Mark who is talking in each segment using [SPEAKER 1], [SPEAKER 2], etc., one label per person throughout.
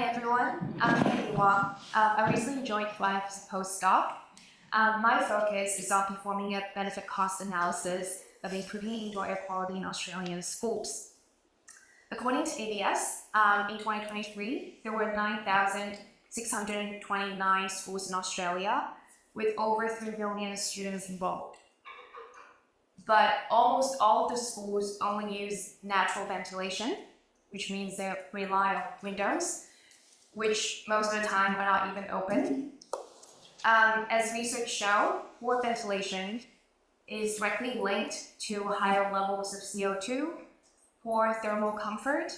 [SPEAKER 1] Hi everyone, I'm Hedy Xu Wang. I recently joined Thrive as a postdoc. My focus is on performing a benefit-cost analysis of improving indoor air quality in Australian schools. According to ABS, in 2023, there were 9,629 schools in Australia with over 3 million students involved. But almost all of the schools only use natural ventilation, which means they rely on windows, which most of the time are not even open. As research show, poor ventilation is directly linked to higher levels of CO2, poor thermal comfort,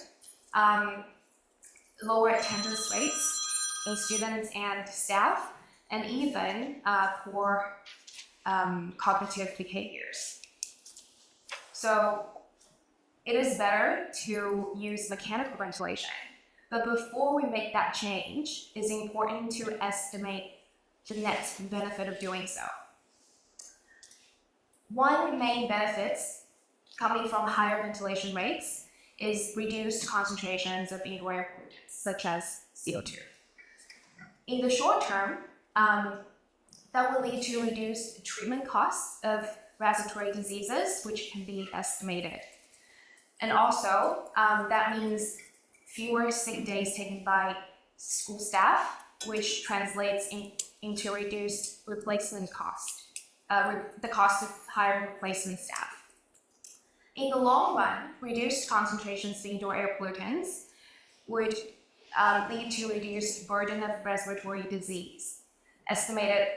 [SPEAKER 1] lower attendance rates in students and staff, and even poor cognitive behaviors. So it is better to use mechanical ventilation. But before we make that change, it's important to estimate the net benefit of doing so. One main benefit coming from higher ventilation rates is reduced concentrations of indoor air pollutants, such as CO2. In the short term, that will lead to reduced treatment costs of respiratory diseases, which can be estimated. And also, that means fewer sick days taken by school staff, which translates into reduced replacement cost, the cost of hiring replacement staff. In the long run, reduced concentrations of indoor air pollutants would lead to reduced burden of respiratory disease, estimated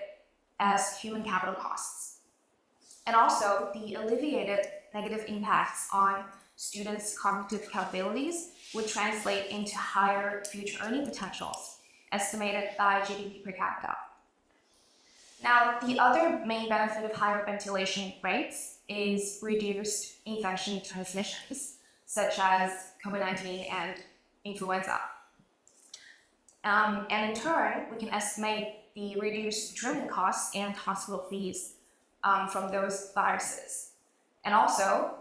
[SPEAKER 1] as human capital costs. And also, the alleviated negative impacts on students' cognitive capabilities would translate into higher future earning potentials, estimated by GDP per capita. Now, the other main benefit of higher ventilation rates is reduced infection transmissions, such as COVID-19 and influenza. And in turn, we can estimate the reduced treatment costs and hospital fees from those viruses. And also,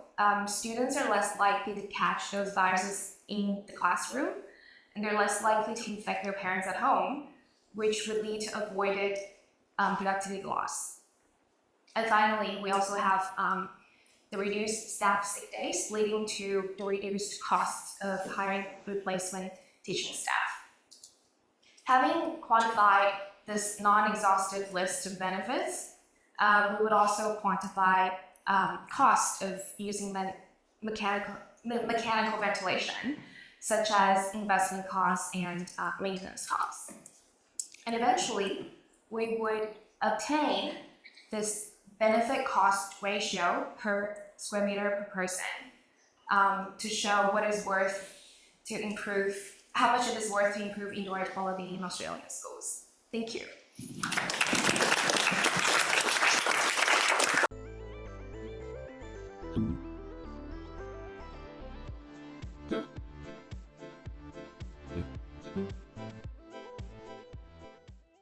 [SPEAKER 1] students are less likely to catch those viruses in the classroom, and they're less likely to infect their parents at home, which would lead to avoided productivity loss. And finally, we also have the reduced staff sick days, leading to the reduced costs of hiring replacement teaching staff. Having quantified this non-exhaustive list of benefits, we would also quantify cost of using mechanical ventilation, such as investment costs and maintenance costs. And eventually, we would obtain this benefit-cost ratio per square meter per person to show what is worth to improve, how much it is worth to improve indoor air quality in Australian schools. Thank you.